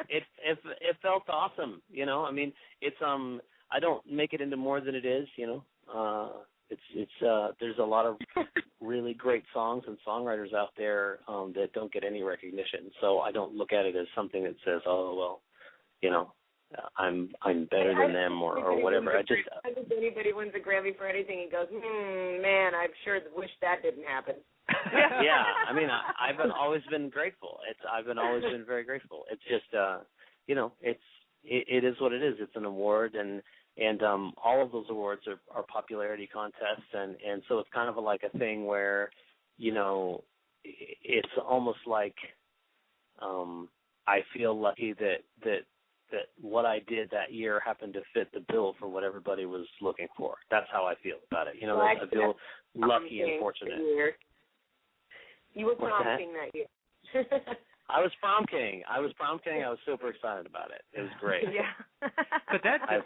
It felt awesome. You know, I mean, it's I don't make it into more than it is. You know, there's a lot of really great songs and songwriters out there that don't get any recognition. So I don't look at it as something that says, oh well, you know, I'm better than them or whatever. I think anybody wins a Grammy for anything and goes, man, I sure wish that didn't happen. Yeah, I mean, I've always been grateful. I've always been very grateful. It's just, you know, it is what it is. It's an award, and all of those awards are popularity contests, and so it's kind of like a thing where, you know, it's almost like I feel lucky that what I did that year happened to fit the bill for what everybody was looking for. That's how I feel about it. You know, I feel lucky and fortunate. You were prom king that year. I was prom king. I was super excited about it. It was great. Yeah. But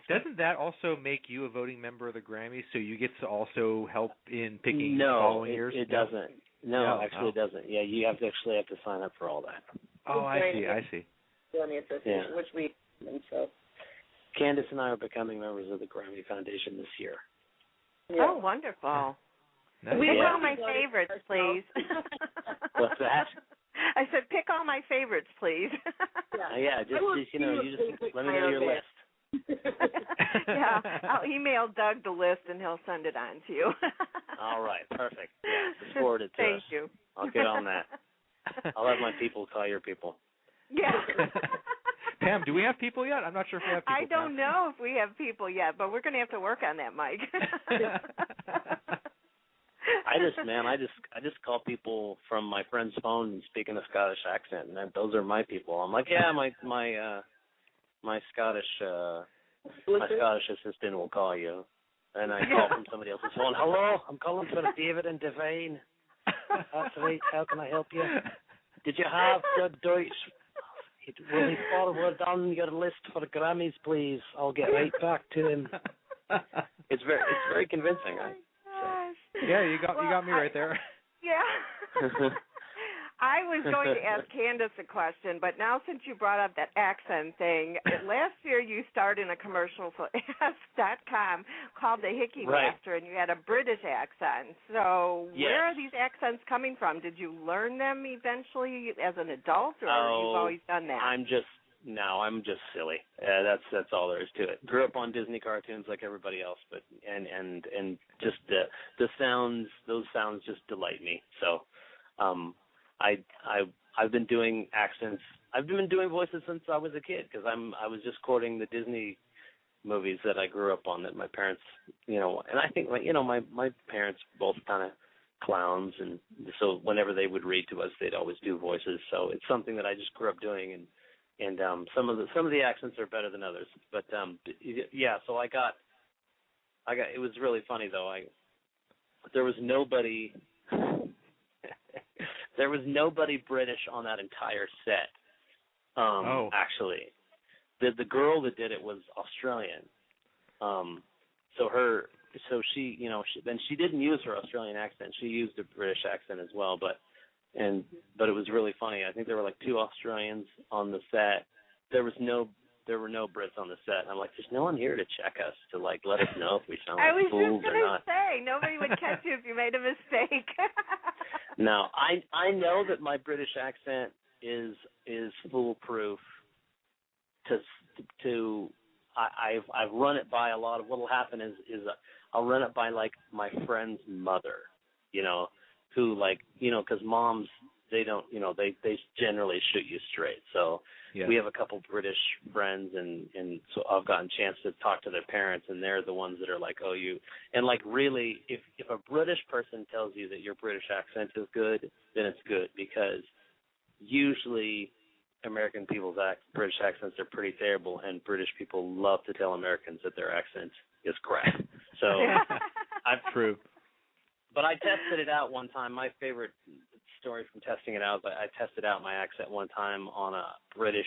doesn't that also make you a voting member of the Grammys, so you get to also help in picking the following years? It doesn't. No, actually it doesn't. Yeah, you have to sign up for all that. Oh, I see. On the association, which we so. Candace and I are becoming members of the Grammy Foundation this year. Yeah. Oh, wonderful. Nice. Pick all my favorites, please. What's that? I said, pick all my favorites, please. Yeah, just let me know your list. Yeah, I'll email Doug the list and he'll send it on to you. All right, perfect. Yeah, just forward it to us. Thank you. I'll get on that. I'll have my people call your people. Yeah. Pam, do we have people yet? I'm not sure if we have people. I don't know if we have people yet, but we're going to have to work on that, Mike. I just call people from my friend's phone and speak in a Scottish accent, and those are my people. I'm like, yeah, my Scottish assistant will call you, and I call from somebody else's phone. Hello, I'm calling for David and Devine. That's right. How can I help you? Did you have the Deutsch? Will he forward on your list for Grammys, please? I'll get right back to him. It's very convincing. Yeah, you got me right there. Yeah. I was going to ask Candace a question, but now since you brought up that accent thing, last year you starred in a commercial for Ask.com called The Hickey Master, and you had a British accent. So where are these accents coming from? Did you learn them eventually as an adult, or you've always done that? I'm just silly. That's all there is to it. Grew up on Disney cartoons like everybody else, but and just the sounds, those sounds just delight me. So I've been doing accents. I've been doing voices since I was a kid because I was just quoting the Disney movies that I grew up on that my parents, you know, and I think my parents both kind of clowns, and so whenever they would read to us, they'd always do voices. So it's something that I just grew up doing, and some of the accents are better than others. But so I got. It was really funny though. There was nobody. There was nobody British on that entire set. Actually, the girl that did it was Australian. She didn't use her Australian accent. She used a British accent as well. But it was really funny. I think there were like 2 Australians on the set. There were no Brits on the set. And I'm like, there's no one here to check us, to like let us know if we sound like fools or not. I was just going to say, nobody would catch you if you made a mistake. No, I know that my British accent is foolproof. I've run it by a lot of. What'll happen is I'll run it by like my friend's mother, you know, who like, you know, because moms, they don't, you know, they generally shoot you straight. So we have a couple British friends, and so I've gotten a chance to talk to their parents, and they're the ones that are like, oh, you, and like really, if a British person tells you that your British accent is good, then it's good, because usually American people's British accents are pretty terrible, and British people love to tell Americans that their accent is crap. So I'm true. But I tested it out one time. My favorite story from testing it out, I tested out my accent one time on a British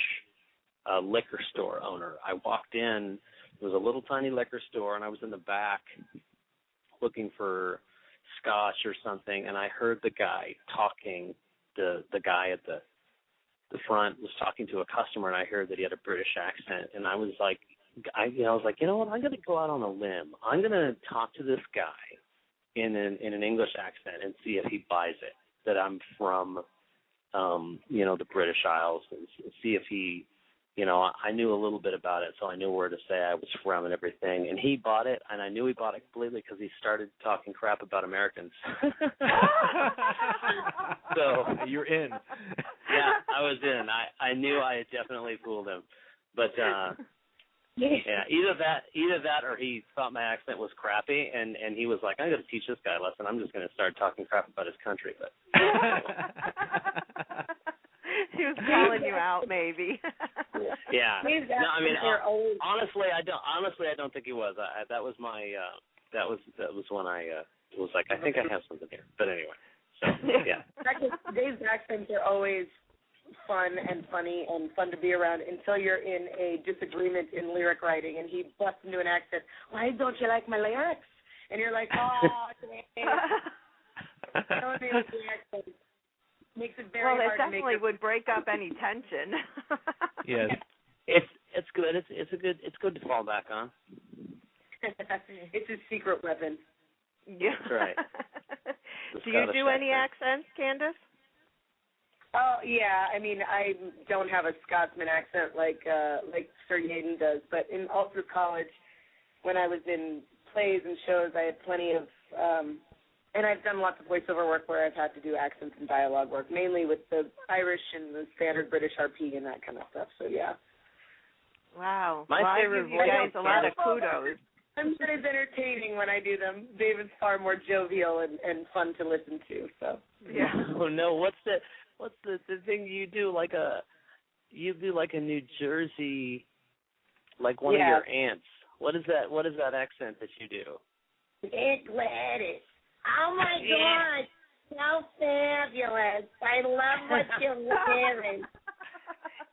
liquor store owner. I walked in, it was a little tiny liquor store, and I was in the back looking for scotch or something, and I heard the guy talking, the guy at the the front, was talking to a customer, and I heard that he had a British accent, and I was like, you know what? I'm going to go out on a limb. I'm going to talk to this guy in an English accent and see if he buys it that I'm from, the British Isles, and see if he, I knew a little bit about it, so I knew where to say I was from and everything. And he bought it, and I knew he bought it completely because he started talking crap about Americans. So you're in. Yeah, I was in. I knew I had definitely fooled him, but yeah, either that or he thought my accent was crappy, and he was like, I'm going to teach this guy a lesson. I'm just going to start talking crap about his country. But he was calling you out, maybe. Yeah. No, I mean, honestly, I don't think he was. That was my. That was when I was like, I think I have something here. But anyway, so yeah. Dave's accents are always fun and funny and fun to be around until you're in a disagreement in lyric writing, and he busts into an accent. Why don't you like my lyrics? And you're like, oh, Dave. Don't do the accent. Makes it very hard to make. Well, it definitely would break up any tension. Yes, it's good. It's good to fall back on. It's his secret weapon. Yeah, that's right. Do you do any accents, Candace? Oh yeah, I mean I don't have a Scotsman accent like Sir Yaden does, but all through college, when I was in plays and shows, I had plenty of. And I've done lots of voiceover work where I've had to do accents and dialogue work, mainly with the Irish and the standard British RP and that kind of stuff. So, yeah. Wow. My favorite voice. You guys a lot of kudos. I'm not as entertaining when I do them. David's far more jovial and fun to listen to. So. Yeah. Oh no! What's the thing you do? You do like a New Jersey, like one of your aunts. What is that accent that you do? Aunt Gladys. Oh, my God. So fabulous. I love what you're wearing.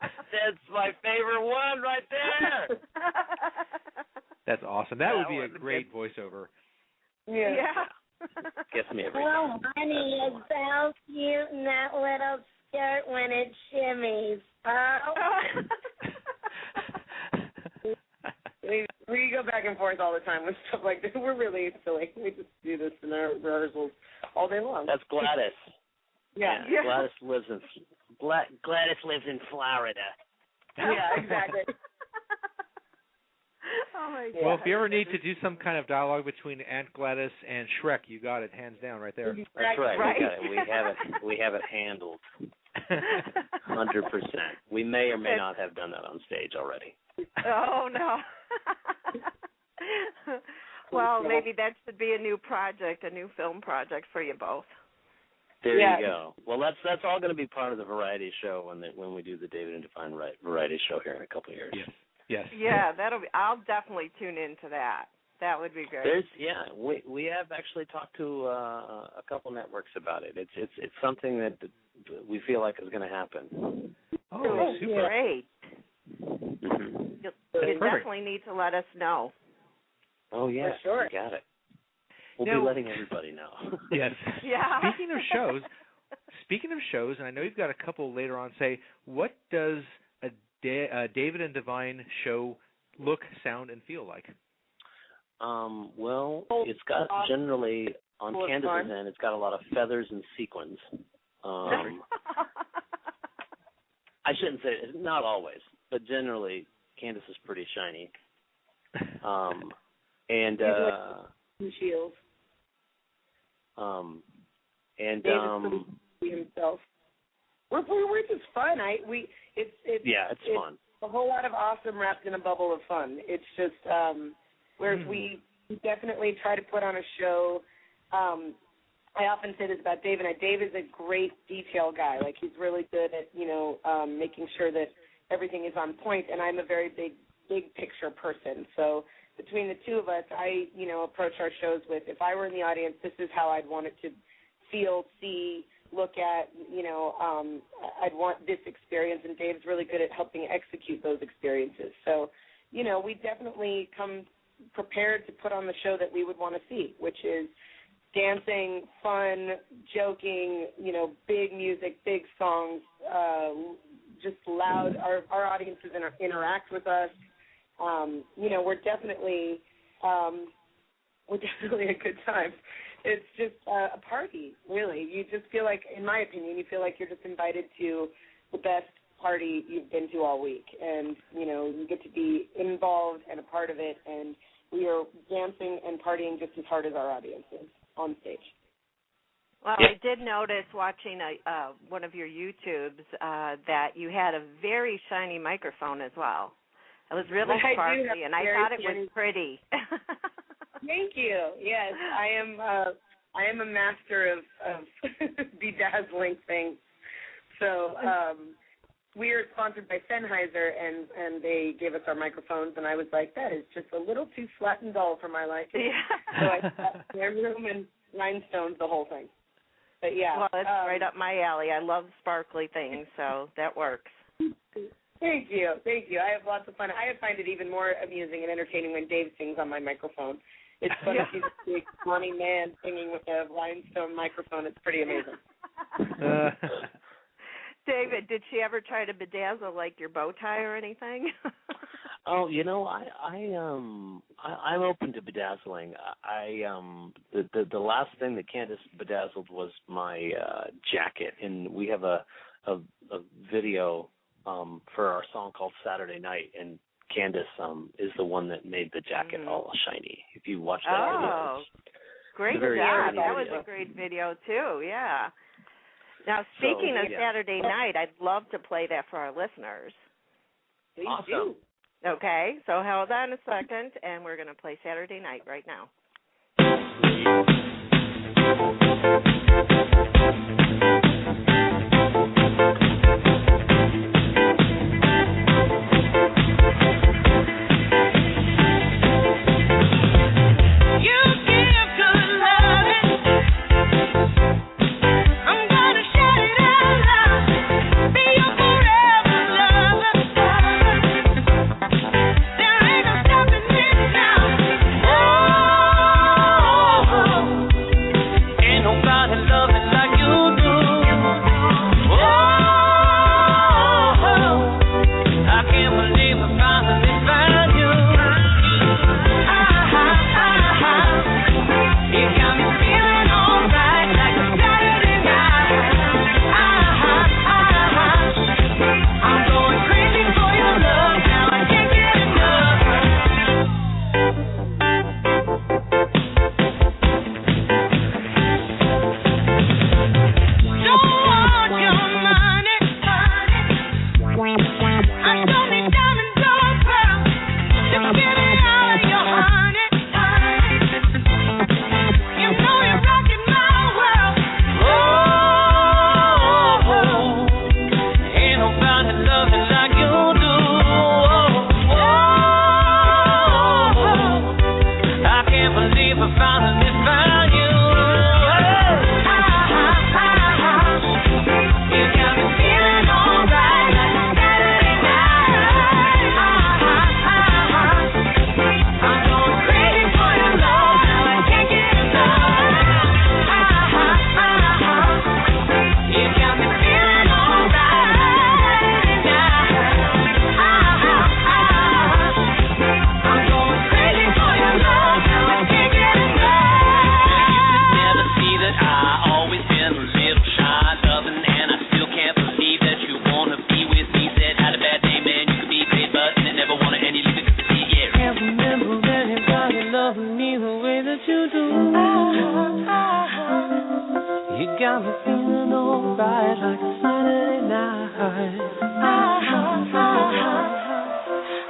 That's my favorite one right there. That's awesome. That would be a great voiceover. Yeah. Gets me every Oh, honey, it's so cute in that little skirt when it shimmies. Oh. We go back and forth all the time with stuff like this. We're really silly. We just do this in our rehearsals all day long. That's Gladys. Yeah. Gladys lives in Florida. Yeah, exactly. Oh my God. Well, if you ever need to do some kind of dialogue between Aunt Gladys and Shrek, you got it hands down right there. That's right. We got it. We have it handled. 100%. We may or may not have done that on stage already. Oh no. Well, maybe that should be a new project, a new film project for you both. There you go. Well, that's all going to be part of the variety show when we do the David and Devine variety show here in a couple of years. Yes. Yeah, I'll definitely tune into that. That would be great. We have actually talked to a couple networks about it. It's something that we feel like is going to happen. Oh, super. Great. Mm-hmm. You definitely need to let us know. Oh, yeah. For sure. You got it. We'll be letting everybody know. Yes. Yeah. Speaking of shows, and I know you've got a couple later on, what does a David and Devine show look, sound, and feel like? Well, it's got generally, on Candace's end, it's got a lot of feathers and sequins. I shouldn't say, not always, but generally, Candace is pretty shiny. Shields. Himself. We're just fun. It's fun. A whole lot of awesome wrapped in a bubble of fun. It's just whereas we definitely try to put on a show. I often say this about Dave, and Dave is a great detail guy. Like, he's really good at making sure that everything is on point, and I'm a very big picture person. So between the two of us, I approach our shows with, if I were in the audience, this is how I'd want it to feel, see, look at, I'd want this experience, and Dave's really good at helping execute those experiences. So, we definitely come prepared to put on the show that we would want to see, which is dancing, fun, joking, big music, big songs, just loud. Our audiences interact with us. We're definitely a good time. It's just a party, really. You just feel like, in my opinion, you feel like you're just invited to the best party you've been to all week. And, you get to be involved and a part of it, and we are dancing and partying just as hard as our audience is on stage. Well, I did notice watching one of your YouTubes that you had a very shiny microphone as well. It was really sparkly, and I thought it was pretty. Thank you. Yes, I am a master of bedazzling things. So we are sponsored by Sennheiser, and they gave us our microphones, and I was like, that is just a little too flat and dull for my liking. Yeah. So I got their room and rhinestones, the whole thing. But yeah. Well, it's right up my alley. I love sparkly things, so that works. Thank you. I have lots of fun. I find it even more amusing and entertaining when Dave sings on my microphone. It's fun to see this big, funny man singing with a rhinestone microphone. It's pretty amazing. David, did she ever try to bedazzle like your bow tie or anything? Oh, I'm open to bedazzling. The last thing that Candace bedazzled was my jacket, and we have a video for our song called Saturday Night, and Candace is the one that made the jacket all shiny. If you watch that video, great job! That was a great video too. Yeah. Now, speaking of Saturday Night, I'd love to play that for our listeners. Awesome. Okay, so hold on a second, and we're going to play Saturday Night right now.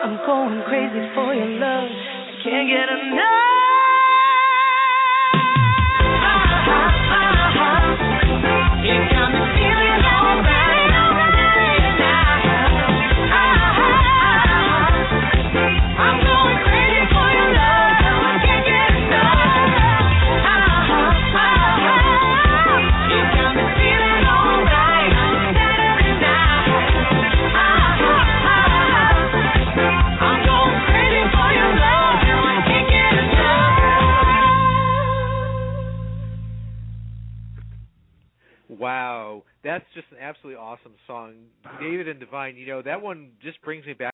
I'm going crazy for your love, and I can't get enough. absolutely awesome song. David and Devine, that one just brings me back